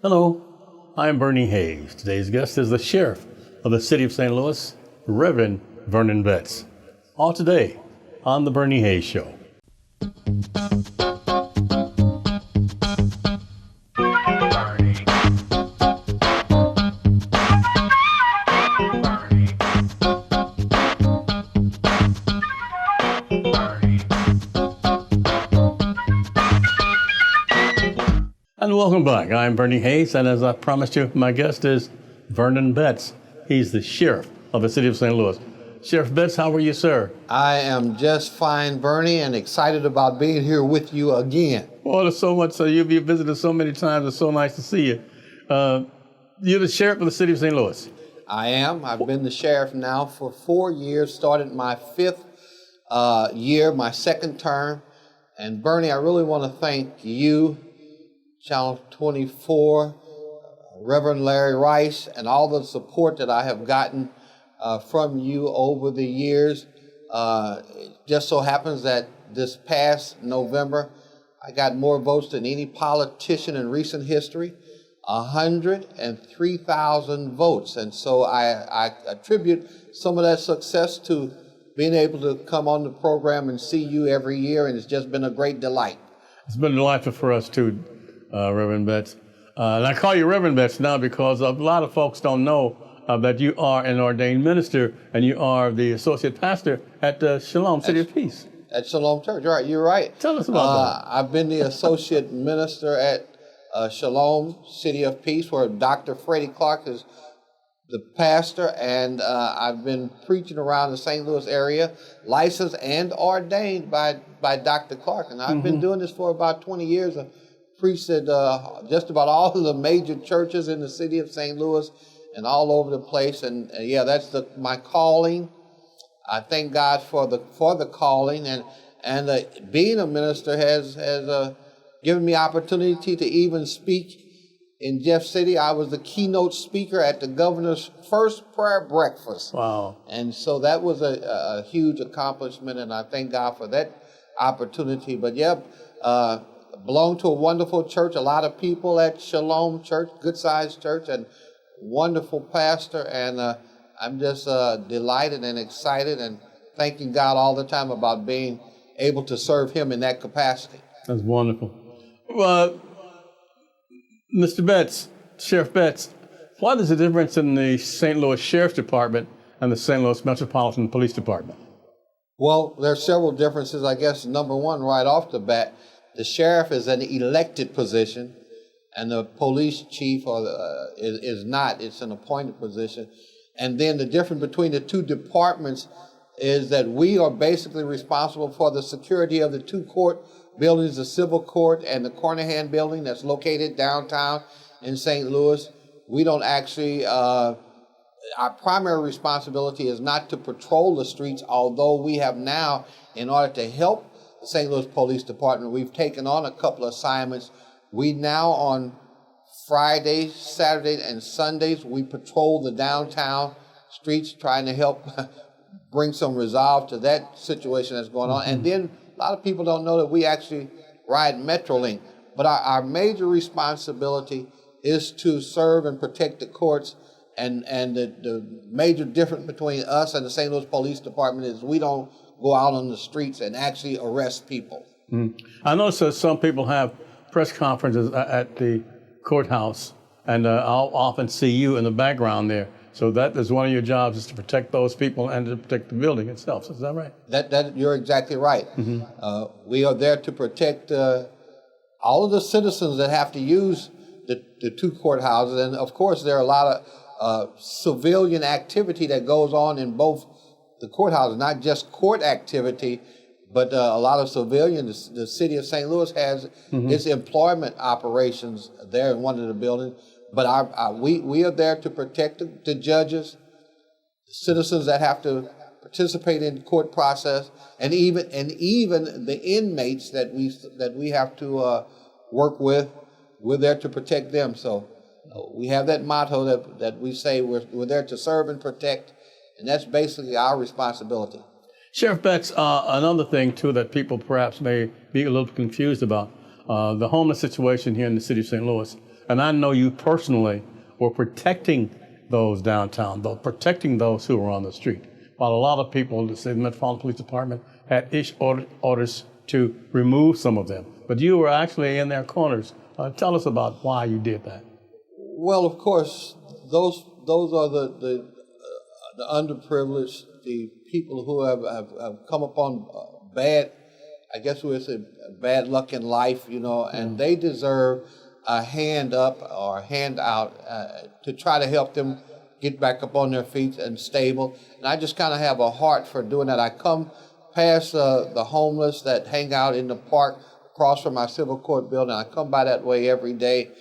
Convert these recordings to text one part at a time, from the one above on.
Hello, I am Bernie Hayes. Today's guest is the Sheriff of the City of St. Louis, Reverend Vernon Betts. All today on The Bernie Hayes Show. And welcome back. I'm Bernie Hayes, and as I promised you, my guest is Vernon Betts. He's the Sheriff of the City of St. Louis. Sheriff Betts, how are you, sir? I am just fine, Bernie, and excited about being here with you again. Well, there's so much. You've been visited so many times. It's so nice to see you. You're the Sheriff of the City of St. Louis. I am. I've been the Sheriff now for 4 years, started my fifth year, my second term. And Bernie, I really want to thank you, Channel 24, Reverend Larry Rice, and all the support that I have gotten from you over the years. It just so happens that this past November, I got more votes than any politician in recent history, 103,000 votes. And so I attribute some of that success to being able to come on the program and see you every year, and it's just been a great delight. It's been delightful for us too, Reverend Betts. And I call you Reverend Betts now because a lot of folks don't know that you are an ordained minister and you are the associate pastor at Shalom City of Peace. At Shalom Church, right? You're right. Tell us about that. I've been the associate minister at Shalom City of Peace, where Dr. Freddie Clark is the pastor, and I've been preaching around the St. Louis area, licensed and ordained by Dr. Clark. And I've been doing this for about 20 years. I've preached at just about all of the major churches in the city of St. Louis and all over the place. And yeah, that's my calling. I thank God for the calling, and being a minister has given me opportunity to even speak in Jeff City. I was the keynote speaker at the governor's first prayer breakfast. Wow! And so that was a huge accomplishment, and I thank God for that opportunity. But yeah, belong to a wonderful church. A lot of people at Shalom Church, good-sized church, and wonderful pastor, and I'm just delighted and excited and thanking God all the time about being able to serve Him in that capacity. That's wonderful. Well, Mr. Betts, Sheriff Betts, what is the difference in the St. Louis Sheriff's Department and the St. Louis Metropolitan Police Department? Well, there are several differences. I guess number one, right off the bat, the sheriff is an elected position, and the police chief is not. It's an appointed position. And then the difference between the two departments is that we are basically responsible for the security of the two court buildings, the civil court and the Cornahan building that's located downtown in St. Louis. We don't actually, our primary responsibility is not to patrol the streets, although we have now, in order to help the St. Louis Police Department, we've taken on a couple of assignments. We now, on Fridays, Saturdays, and Sundays, we patrol the downtown streets, trying to help bring some resolve to that situation that's going on. And then a lot of people don't know that we actually ride Metrolink. But our major responsibility is to serve and protect the courts. And the major difference between us and the St. Louis Police Department is we don't go out on the streets and actually arrest people. I notice that some people have press conferences at the courthouse, and I'll often see you in the background there. So that is one of your jobs, is to protect those people and to protect the building itself. Is that right? That you're exactly right. We are there to protect all of the citizens that have to use the two courthouses. And of course, there are a lot of civilian activity that goes on in both the courthouses, not just court activity, but a lot of civilians. The city of St. Louis has its employment operations there in one of the buildings. But we are there to protect the judges, the citizens that have to participate in the court process, and even the inmates that we have to work with. We're there to protect them. So we have that motto that we say we're there to serve and protect, and that's basically our responsibility. Sheriff Betts, another thing, too, that people perhaps may be a little confused about, the homeless situation here in the city of St. Louis. and I know you personally were protecting those downtown, though protecting those who were on the street. While a lot of people, the Metropolitan Police Department, had issued orders to remove some of them, but you were actually in their corners. Tell us about why you did that. Well, of course, those are the underprivileged, the people who have come upon bad, I guess we would say bad luck in life, and they deserve a hand up or a hand out to try to help them get back up on their feet and stable. And I just kind of have a heart for doing that. I come past the homeless that hang out in the park across from our civil court building. I come by that way every day.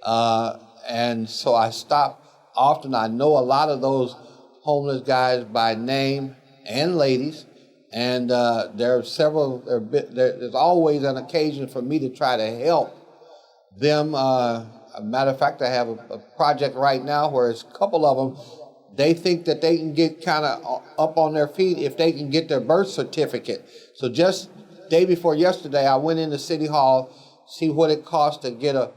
And so I stop often. I know a lot of those homeless guys by name and ladies. And there are several, there's always an occasion for me to try to help them. A matter of fact, I have a project right now where it's a couple of them, they think that they can get kind of up on their feet if they can get their birth certificate. So just day before yesterday, I went into City Hall, see what it costs to get a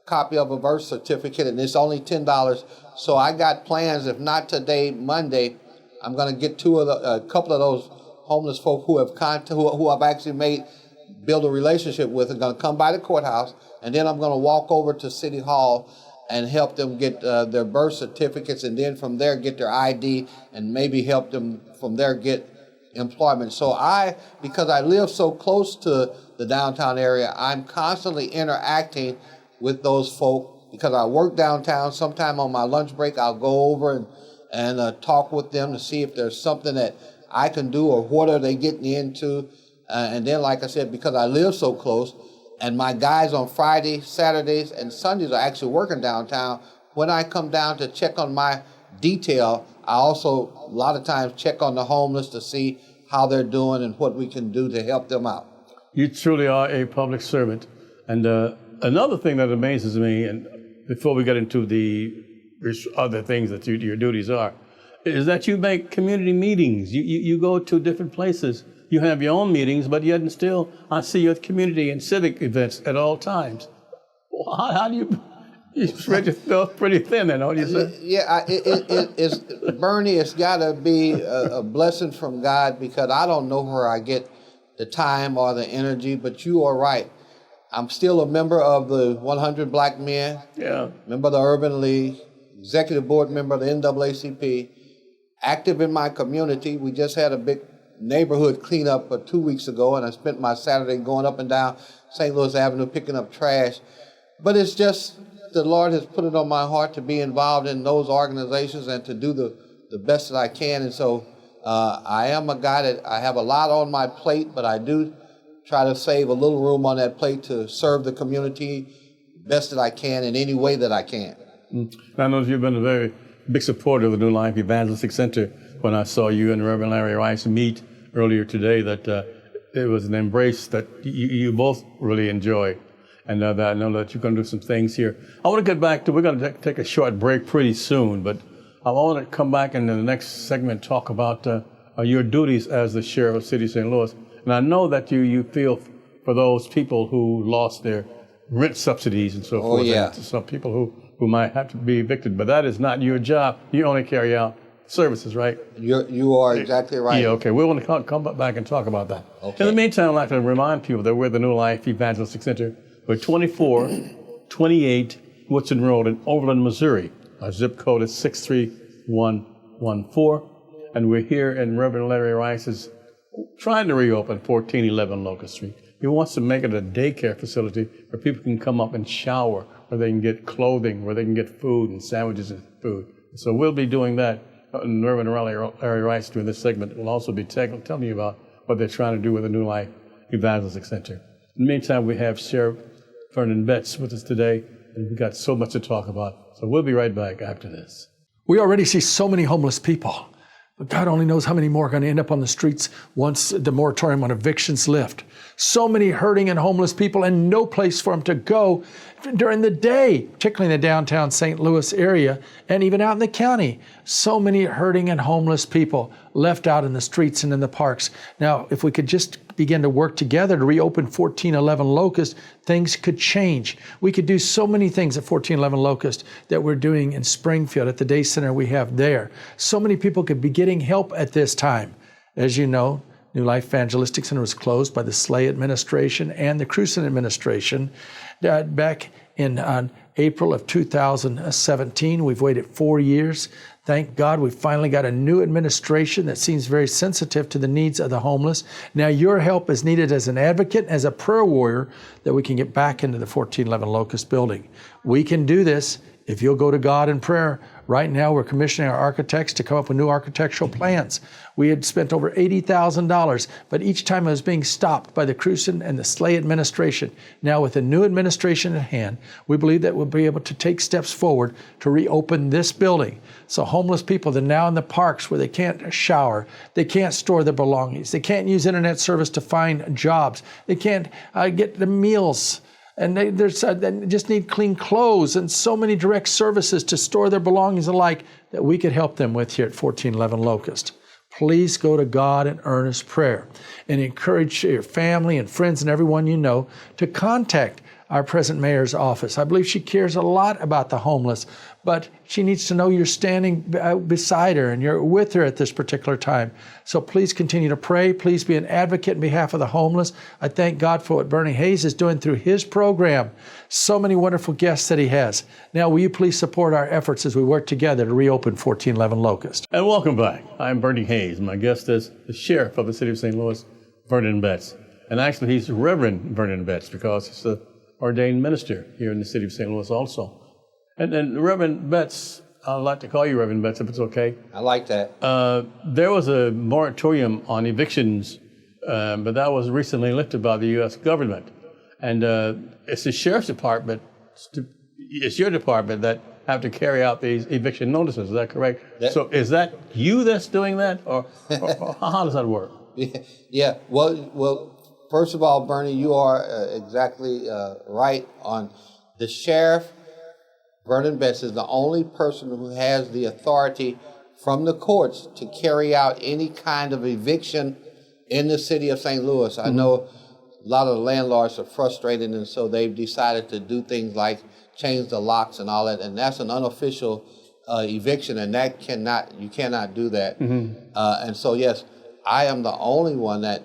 copy of a birth certificate, and it's only $10. So I got plans, if not today, Monday, I'm going to get a couple of those homeless folk who I've actually build a relationship with, and going to come by the courthouse, and then I'm going to walk over to City Hall and help them get their birth certificates, and then from there get their ID, and maybe help them from there get employment. So because I live so close to the downtown area, I'm constantly interacting with those folk because I work downtown. Sometime on my lunch break, I'll go over and talk with them to see if there's something that I can do or what are they getting into. And then, like I said, because I live so close, and my guys on Fridays, Saturdays, and Sundays are actually working downtown, when I come down to check on my detail, I also, a lot of times, check on the homeless to see how they're doing and what we can do to help them out. You truly are a public servant. And another thing that amazes me, and before we get into the other things that your duties are, is that you make community meetings. You go to different places. You have your own meetings, but yet and still, I see you at community and civic events at all times. How do you spread yourself pretty thin then, don't you say? Yeah, it's Bernie, it's got to be a blessing from God, because I don't know where I get the time or the energy, but you are right. I'm still a member of the 100 Black Men, member of the Urban League, executive board member of the NAACP, active in my community. We just had a big neighborhood cleanup 2 weeks ago, and I spent my Saturday going up and down St. Louis Avenue picking up trash. But it's just the Lord has put it on my heart to be involved in those organizations and to do the best that I can. And so I am a guy that I have a lot on my plate, but I do try to save a little room on that plate to serve the community best that I can in any way that I can. I know you've been a very big supporter of the New Life Evangelistic Center. When I saw you and Reverend Larry Rice meet earlier today, that it was an embrace that you both really enjoyed. And that I know that you're going to do some things here. I want to get back to, we're going to take a short break pretty soon, but I want to come back in the next segment talk about your duties as the Sheriff of the City of St. Louis. And I know that you feel for those people who lost their rent subsidies and so forth. Yeah. And some people who might have to be evicted, but that is not your job. You only carry out services, right? You are exactly right. Yeah, okay. We want to come back and talk about that. Okay. In the meantime, I'd like to remind people that we're the New Life Evangelistic Center. We're 2428 Woodson Road in Overland, Missouri. Our zip code is 63114. And we're here in Reverend Larry Rice's trying to reopen 1411 Locust Street. He wants to make it a daycare facility where people can come up and shower, where they can get clothing, where they can get food and sandwiches and food. So we'll be doing that. And Reverend Larry Rice during this segment will also be telling you about what they're trying to do with the New Life Evangelistic Center. In the meantime, we have Sheriff Vernon Betts with us today, and we've got so much to talk about. So we'll be right back after this. We already see so many homeless people, but God only knows how many more are going to end up on the streets once the moratorium on evictions lift. So many hurting and homeless people and no place for them to go. during the day, particularly in the downtown St. Louis area, and even out in the county. So many hurting and homeless people left out in the streets and in the parks. Now, if we could just begin to work together to reopen 1411 Locust, things could change. We could do so many things at 1411 Locust that we're doing in Springfield at the day center we have there. So many people could be getting help at this time. As you know, New Life Evangelistic Center was closed by the Slay administration and the Cruzen administration back in April of 2017. We've waited 4 years. Thank God we finally got a new administration that seems very sensitive to the needs of the homeless. Now your help is needed as an advocate, as a prayer warrior, that we can get back into the 1411 Locust building. We can do this if you'll go to God in prayer. Right now, we're commissioning our architects to come up with new architectural plans. We had spent over $80,000, but each time it was being stopped by the Cruzen and the Slay administration. Now, with a new administration at hand, we believe that we'll be able to take steps forward to reopen this building. So homeless people, they're now in the parks where they can't shower, they can't store their belongings, they can't use internet service to find jobs, they can't get the meals, and they just need clean clothes and so many direct services to store their belongings alike that we could help them with here at 1411 Locust. Please go to God in earnest prayer and encourage your family and friends and everyone you know to contact our present mayor's office. I believe she cares a lot about the homeless, but she needs to know you're standing beside her and you're with her at this particular time. So please continue to pray. Please be an advocate on behalf of the homeless. I thank God for what Bernie Hayes is doing through his program. So many wonderful guests that he has. Now, will you please support our efforts as we work together to reopen 1411 Locust? And welcome back. I'm Bernie Hayes. My guest is the Sheriff of the City of St. Louis, Vernon Betts. And actually, he's Reverend Vernon Betts because he's the ordained minister here in the City of St. Louis also. And Reverend Betts, I'd like to call you Reverend Betts if it's okay. I like that. There was a moratorium on evictions, but that was recently lifted by the U.S. government. And it's the Sheriff's Department, it's your department that have to carry out these eviction notices, is that correct? So is that you that's doing that, or how does that work? Yeah. Well, first of all, Bernie, you are exactly right on. The sheriff, Vernon Betts, is the only person who has the authority from the courts to carry out any kind of eviction in the city of St. Louis. I know a lot of the landlords are frustrated, and so they've decided to do things like change the locks and all that, and that's an unofficial eviction, and you cannot do that. And so, yes, I am the only one that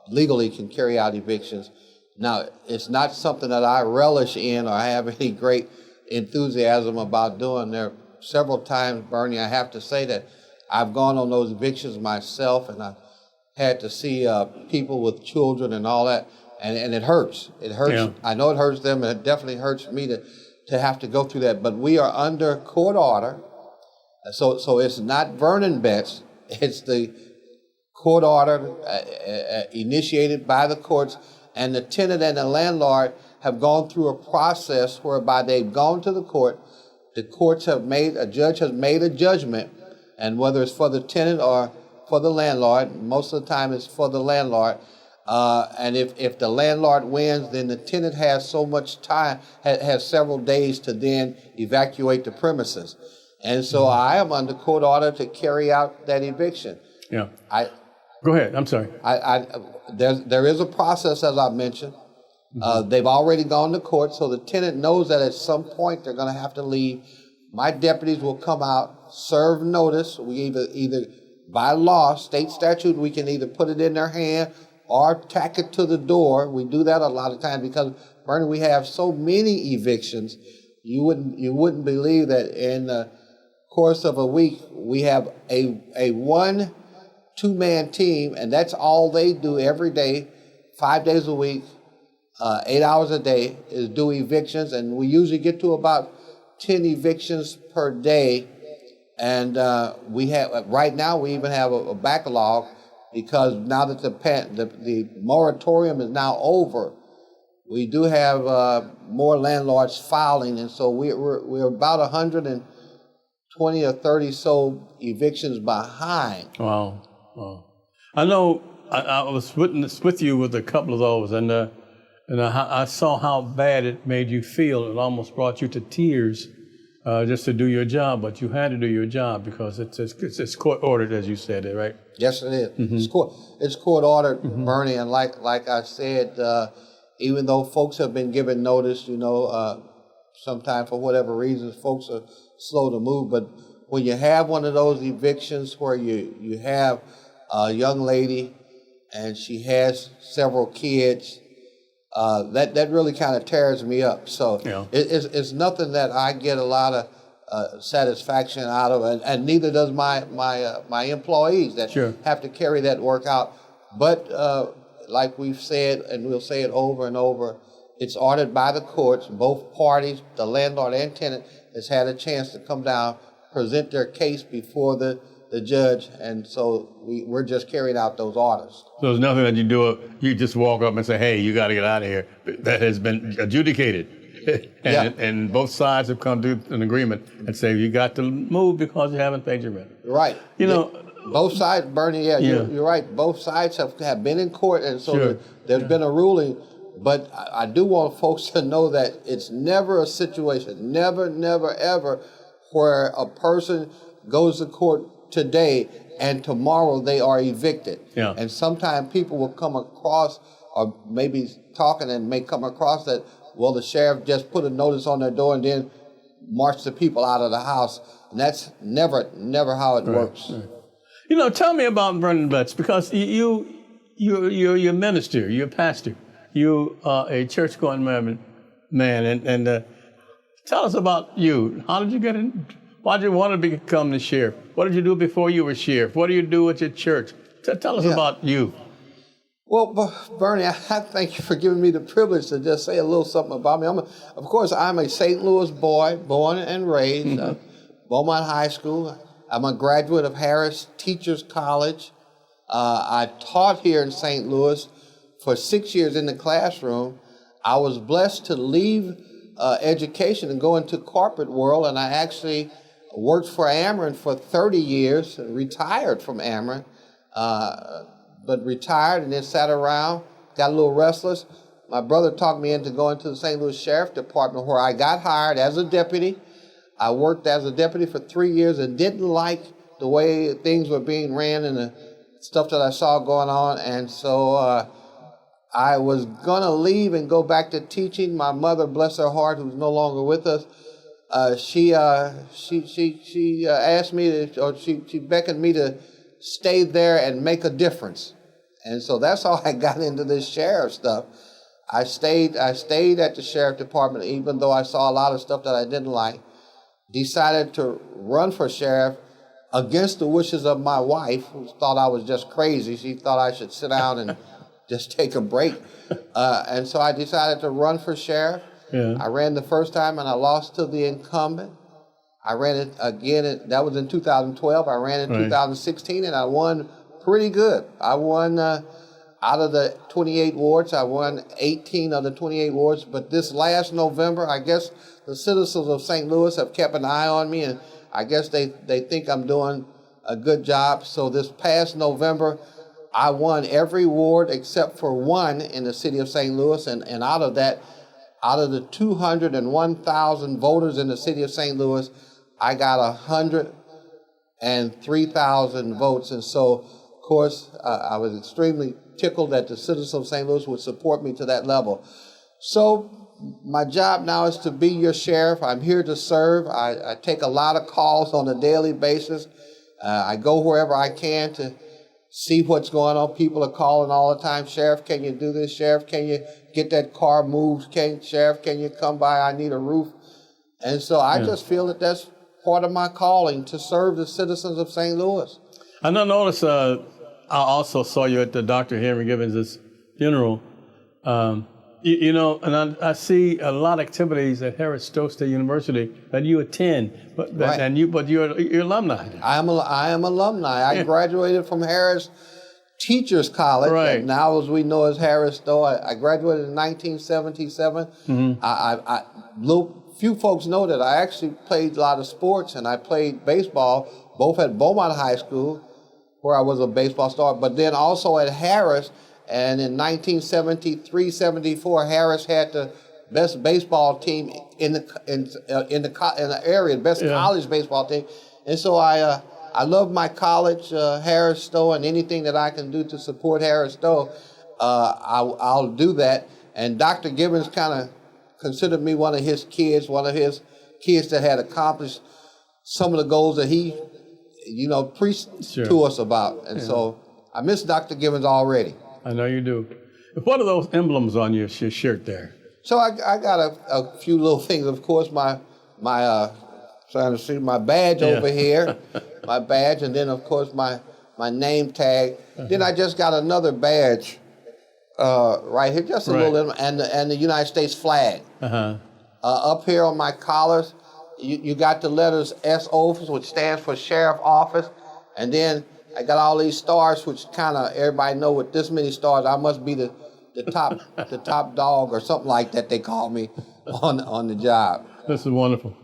legally can carry out evictions. Now, it's not something that I relish in or I have any great enthusiasm about doing. There are several times, Bernie, I have to say that I've gone on those evictions myself, and I've had to see people with children and all that, and it hurts. It hurts. Yeah. I know it hurts them, and it definitely hurts me to have to go through that. But we are under court order, so it's not Vernon Betts. It's the court order initiated by the courts, and the tenant and the landlord have gone through a process whereby they've gone to the court. The courts have a judge has made a judgment, and whether it's for the tenant or for the landlord, most of the time it's for the landlord. And if the landlord wins, then the tenant has so much time, has several days to then evacuate the premises. And so I am under court order to carry out that eviction. Yeah. Go ahead. I'm sorry. There is a process, as I mentioned. They've already gone to court, so the tenant knows that at some point they're going to have to leave. My deputies will come out, serve notice. We either by law, state statute, we can either put it in their hand or tack it to the door. We do that a lot of times because, Bernie, we have so many evictions. You wouldn't believe that in the course of a week we have a 1-2-man team, and that's all they do every day, 5 days a week, 8 hours a day, is do evictions, and we usually get to about 10 evictions per day. And we have right now we even have a backlog because now that the moratorium is now over, we do have more landlords filing, and so we're about 120 or 30 so evictions behind. Wow. I know I was with you with a couple of those, and And I saw how bad it made you feel. It almost brought you to tears just to do your job, but you had to do your job because it's court ordered, as you said it, right? Yes, it is. It's court ordered, Bernie, and like I said, even though folks have been given notice, sometimes for whatever reasons, folks are slow to move. But when you have one of those evictions where you have a young lady and she has several kids, that really kind of tears me up. So it's nothing that I get a lot of satisfaction out of, and neither does my employees that have to carry that work out. But like we've said, and we'll say it over and over, it's ordered by the courts. Both parties, the landlord and tenant, has had a chance to come down, present their case before the judge, and so we're just carrying out those orders. So there's nothing that you do, you just walk up and say, hey, you got to get out of here. That has been adjudicated. And both sides have come to an agreement and say, you got to move because you haven't paid your rent. Right. Both sides, Bernie, you're right. Both sides have been in court, and so there's been a ruling. But I do want folks to know that it's never a situation, never, ever, where a person goes to court today and tomorrow they are evicted. And sometimes people will come across, or maybe talking and may come across that, well, the sheriff just put a notice on their door and then march the people out of the house. And that's never how it works. Right. Tell me about Vernon Betts, because you're a minister, you're a pastor, you are a church-going man, and tell us about you. How did you get in? Why did you want to become the sheriff? What did you do before you were sheriff? What do you do at your church? Tell us about you. Well, Bernie, I thank you for giving me the privilege to just say a little something about me. Of course, I'm a St. Louis boy, born and raised, Beaumont High School. I'm a graduate of Harris Teachers College. I taught here in St. Louis for 6 years in the classroom. I was blessed to leave education and go into corporate world, and I actually worked for Ameren for 30 years, retired from Ameren, but retired and then sat around, got a little restless. My brother talked me into going to the St. Louis Sheriff Department, where I got hired as a deputy. I worked as a deputy for 3 years and didn't like the way things were being ran and the stuff that I saw going on, and so I was going to leave and go back to teaching. My mother, bless her heart, who's no longer with us, she asked me she beckoned me to stay there and make a difference. And so that's how I got into this sheriff stuff. I stayed at the sheriff department, even though I saw a lot of stuff that I didn't like. Decided to run for sheriff against the wishes of my wife, who thought I was just crazy. She thought I should sit down and just take a break. And so I decided to run for sheriff. I ran the first time and I lost to the incumbent. I ran it again, that was in 2012. I ran in 2016 and I won pretty good. I won out of the 28 wards, I won 18 of the 28 wards. But this last November, I guess the citizens of St. Louis have kept an eye on me, and I guess they think I'm doing a good job. So this past November, I won every ward except for one in the city of St. Louis, and out of that, out of the 201,000 voters in the city of St. Louis, I got 103,000 votes. And so, of course, I was extremely tickled that the citizens of St. Louis would support me to that level. So my job now is to be your sheriff. I'm here to serve. I take a lot of calls on a daily basis. I go wherever I can to see what's going on. People are calling all the time. Sheriff, can you do this? Sheriff, can you get that car moved? Sheriff, can you come by? I need a roof. And so I just feel that that's part of my calling, to serve the citizens of St. Louis. I noticed, I also saw you at the Dr. Henry Gibbons' funeral. And I see a lot of activities at Harris Stokes State University that you attend, but you're alumni. I am alumni. I graduated from Harris Teachers College, and now as we know as Harris Stowe. I graduated in 1977. Few folks know that I actually played a lot of sports, and I played baseball, both at Beaumont High School, where I was a baseball star, but then also at Harris, And in 1973-74, Harris had the best baseball team in the area, the best college baseball team. And so I love my college, Harris Stowe, and anything that I can do to support Harris Stowe, I'll do that. And Dr. Gibbons kind of considered me one of his kids that had accomplished some of the goals that he, preached to us about. And so I miss Dr. Gibbons already. I know you do. What are those emblems on your shirt there? So I got a few little things. Of course, my trying to see my badge over here, my badge, and then of course my name tag. Then I just got another badge right here, just a little, and the United States flag. Up here on my collars, you got the letters SO, which stands for Sheriff Office, and then I got all these stars, which kind of everybody know with this many stars, I must be the top the top dog or something like that. They call me on the job. This is wonderful.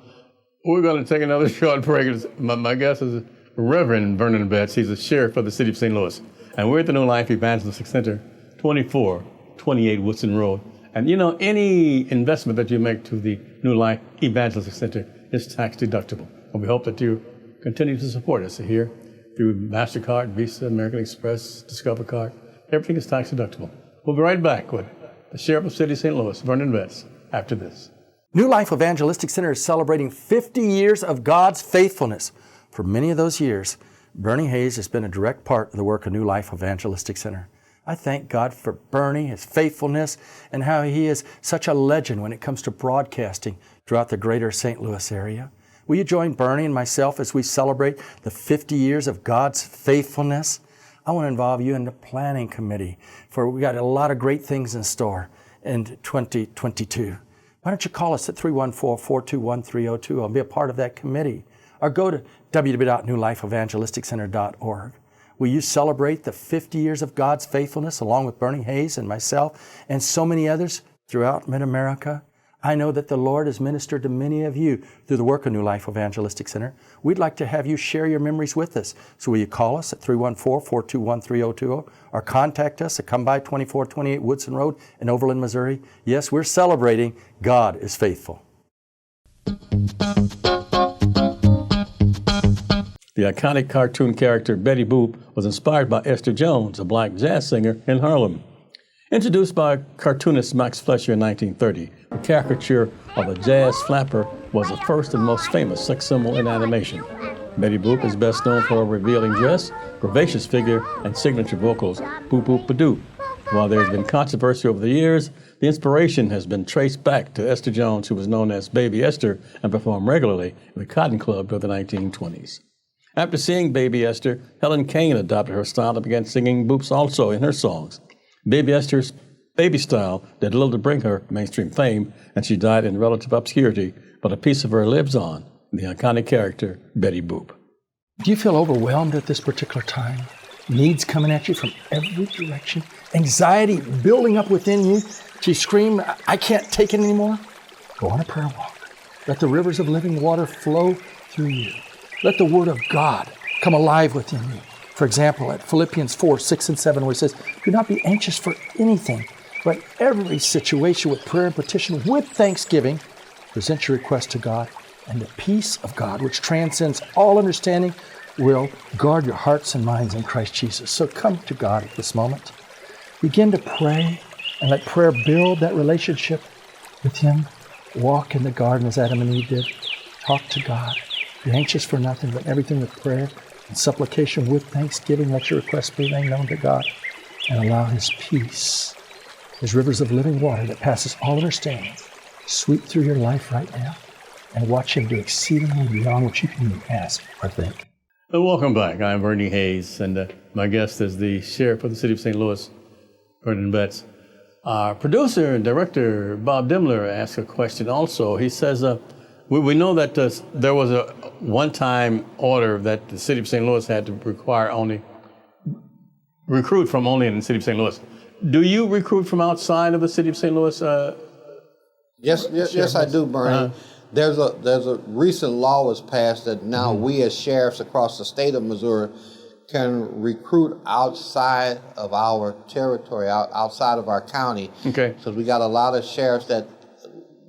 We're going to take another short break. My guest is Reverend Vernon Betts. He's the sheriff of the city of St. Louis, and we're at the New Life Evangelistic Center, 2428 Woodson Road. And any investment that you make to the New Life Evangelistic Center is tax deductible. And we hope that you continue to support us here through MasterCard, Visa, American Express, Discover Card. Everything is tax deductible. We'll be right back with the Sheriff of the City of St. Louis, Vernon Betts, after this. New Life Evangelistic Center is celebrating 50 years of God's faithfulness. For many of those years, Bernie Hayes has been a direct part of the work of New Life Evangelistic Center. I thank God for Bernie, his faithfulness, and how he is such a legend when it comes to broadcasting throughout the greater St. Louis area. Will you join Bernie and myself as we celebrate the 50 years of God's faithfulness? I want to involve you in the planning committee, for we got a lot of great things in store in 2022. Why don't you call us at 314-421-3020 and be a part of that committee? Or go to www.newlifeevangelisticcenter.org. Will you celebrate the 50 years of God's faithfulness along with Bernie Hayes and myself and so many others throughout Mid-America? I know that the Lord has ministered to many of you through the work of New Life Evangelistic Center. We'd like to have you share your memories with us. So will you call us at 314-421-3020 or contact us at Come By 2428 Woodson Road in Overland, Missouri? Yes, we're celebrating God is faithful. The iconic cartoon character Betty Boop was inspired by Esther Jones, a black jazz singer in Harlem. Introduced by cartoonist Max Fleischer in 1930, the caricature of a jazz flapper was the first and most famous sex symbol in animation. Betty Boop is best known for her revealing dress, curvaceous figure, and signature vocals, boop boop ba-doop. While there has been controversy over the years, the inspiration has been traced back to Esther Jones, who was known as Baby Esther and performed regularly in the Cotton Club of the 1920s. After seeing Baby Esther, Helen Kane adopted her style and began singing boops also in her songs. Baby Esther's baby style did little to bring her mainstream fame, and she died in relative obscurity, but a piece of her lives on, the iconic character, Betty Boop. Do you feel overwhelmed at this particular time? Needs coming at you from every direction? Anxiety building up within you? Do you scream, I can't take it anymore? Go on a prayer walk. Let the rivers of living water flow through you. Let the Word of God come alive within you. For example, at Philippians 4, 6, and 7, where it says, do not be anxious for anything, but every situation with prayer and petition, with thanksgiving, present your request to God, and the peace of God, which transcends all understanding, will guard your hearts and minds in Christ Jesus. So come to God at this moment. Begin to pray, and let prayer build that relationship with Him. Walk in the garden as Adam and Eve did. Talk to God. Be anxious for nothing, but everything with prayer and supplication with thanksgiving. Let your requests be made known to God, and allow His peace, His rivers of living water that passes all understanding, sweep through your life right now, and watch Him do exceedingly beyond what you can even ask or think. Well, welcome back. I'm Bernie Hayes, and my guest is the Sheriff of the City of St. Louis, Vernon Betts. Our producer and director, Bob Dimler, asked a question also. He says, we know that there was a one-time order that the City of St. Louis had to recruit from only in the City of St. Louis. Do you recruit from outside of the City of St. Louis? Yes, I do, Bernie. There's a recent law was passed that now we as sheriffs across the state of Missouri can recruit outside of our territory, outside of our county. Okay. So we got a lot of sheriffs that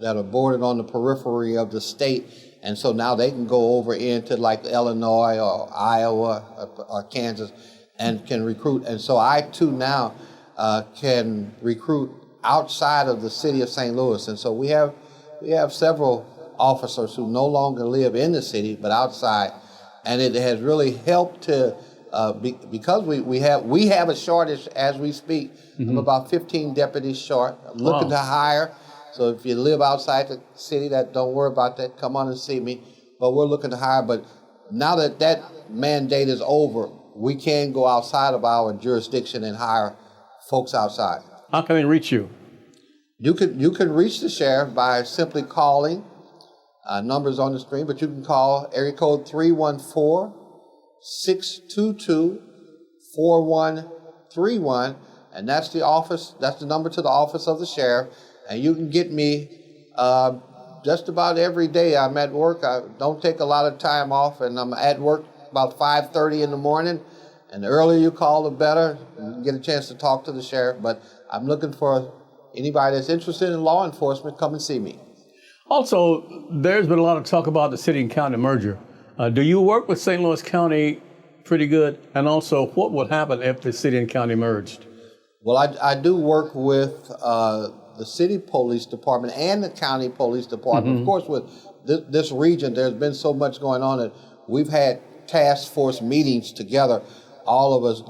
are bordered on the periphery of the state, and so now they can go over into like Illinois or Iowa or Kansas and can recruit. And so I too now can recruit outside of the city of St. Louis. And so we have several officers who no longer live in the city but outside, and it has really helped to because we have a shortage as we speak of about 15 deputies short. I'm looking to hire. So if you live outside the city, don't worry about that. Come on and see me. But we're looking to hire. But now that mandate is over, we can go outside of our jurisdiction and hire folks outside. How can they reach you? You can reach the sheriff by simply calling. Numbers on the screen, but you can call area code 314-622-4131, and that's the office. That's the number to the office of the sheriff. And you can get me just about every day. I'm at work. I don't take a lot of time off, and I'm at work about 5:30 in the morning. And the earlier you call, the better. You can get a chance to talk to the sheriff. But I'm looking for anybody that's interested in law enforcement. Come and see me. Also, there's been a lot of talk about the city and county merger. Do you work with St. Louis County pretty good? And also, what would happen if the city and county merged? Well, I do work with the city police department and the county police department. Of course, with this region, there's been so much going on that we've had task force meetings together. All of us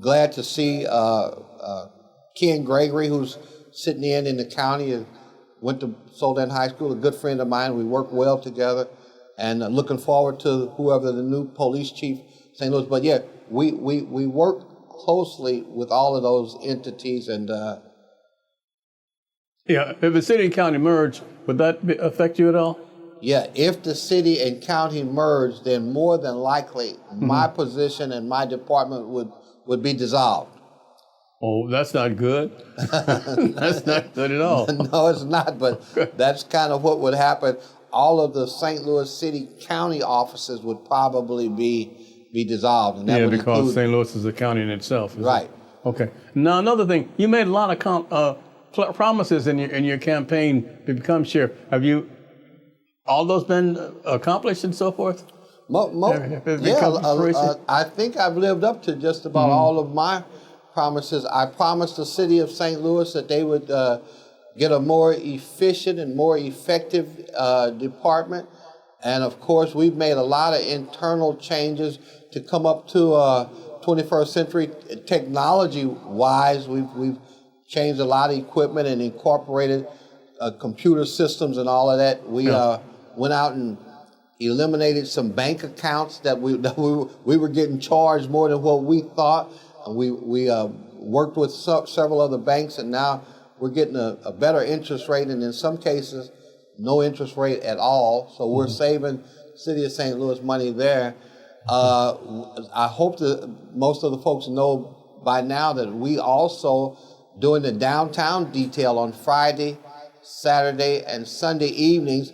glad to see Ken Gregory, who's sitting in the county, went to Soldan High School, a good friend of mine. We work well together, and looking forward to whoever the new police chief, St. Louis. But yeah, we work closely with all of those entities, and yeah, if the city and county merge, would that affect you at all? yeah, if the city and county merge, then more than likely my position and my department would be dissolved. Oh, that's not good. That's not good at all. No, it's not, but that's kind of what would happen. All of the St. Louis City County offices would probably be dissolved. And that would because include, St. Louis is a county in itself. Right. Okay. Now, another thing, you made a lot of promises in your campaign to become sheriff. Have all those been accomplished and so forth? I think I've lived up to just about all of my promises. I promised the city of St. Louis that they would get a more efficient and more effective department. And of course, we've made a lot of internal changes to come up to 21st century technology-wise. We've changed a lot of equipment and incorporated computer systems and all of that. We went out and eliminated some bank accounts that we were getting charged more than what we thought. We worked with several other banks, and now we're getting a better interest rate, and in some cases, no interest rate at all. So we're saving the city of St. Louis money there. I hope that most of the folks know by now that we also doing the downtown detail on Friday, Saturday, and Sunday evenings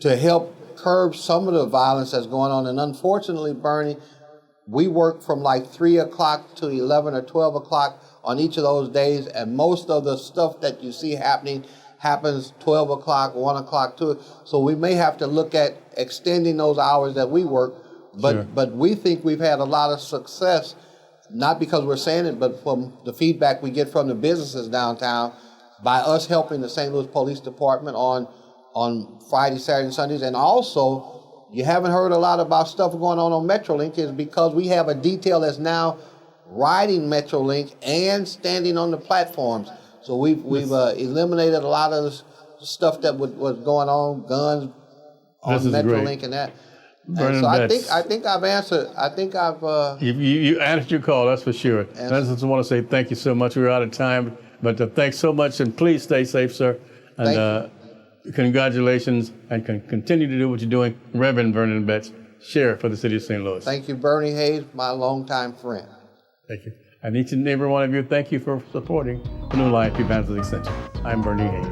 to help curb some of the violence that's going on. And unfortunately, Bernie, we work from like 3 o'clock to 11 or 12 o'clock on each of those days, and most of the stuff that you see happening happens 12 o'clock, 1 o'clock, 2. So we may have to look at extending those hours that we work, but we think we've had a lot of success, not because we're saying it, but from the feedback we get from the businesses downtown by us helping the St. Louis Police Department on Friday, Saturday, and Sundays. And also, you haven't heard a lot about stuff going on Metrolink is because we have a detail that's now riding Metrolink and standing on the platforms. So we've eliminated a lot of the stuff that was going on, guns on Metrolink and that. Vernon and so Betts. I think I've answered. I think I've. You answered your call, that's for sure. And I just want to say thank you so much. We're out of time, but thanks so much, and please stay safe, sir. And congratulations, and continue to do what you're doing, Reverend Vernon Betts, Sheriff for the City of St. Louis. Thank you, Bernie Hayes, my longtime friend. Thank you. And each and every one of you, thank you for supporting the New Life Evangelist Extension. I'm Bernie Hayes.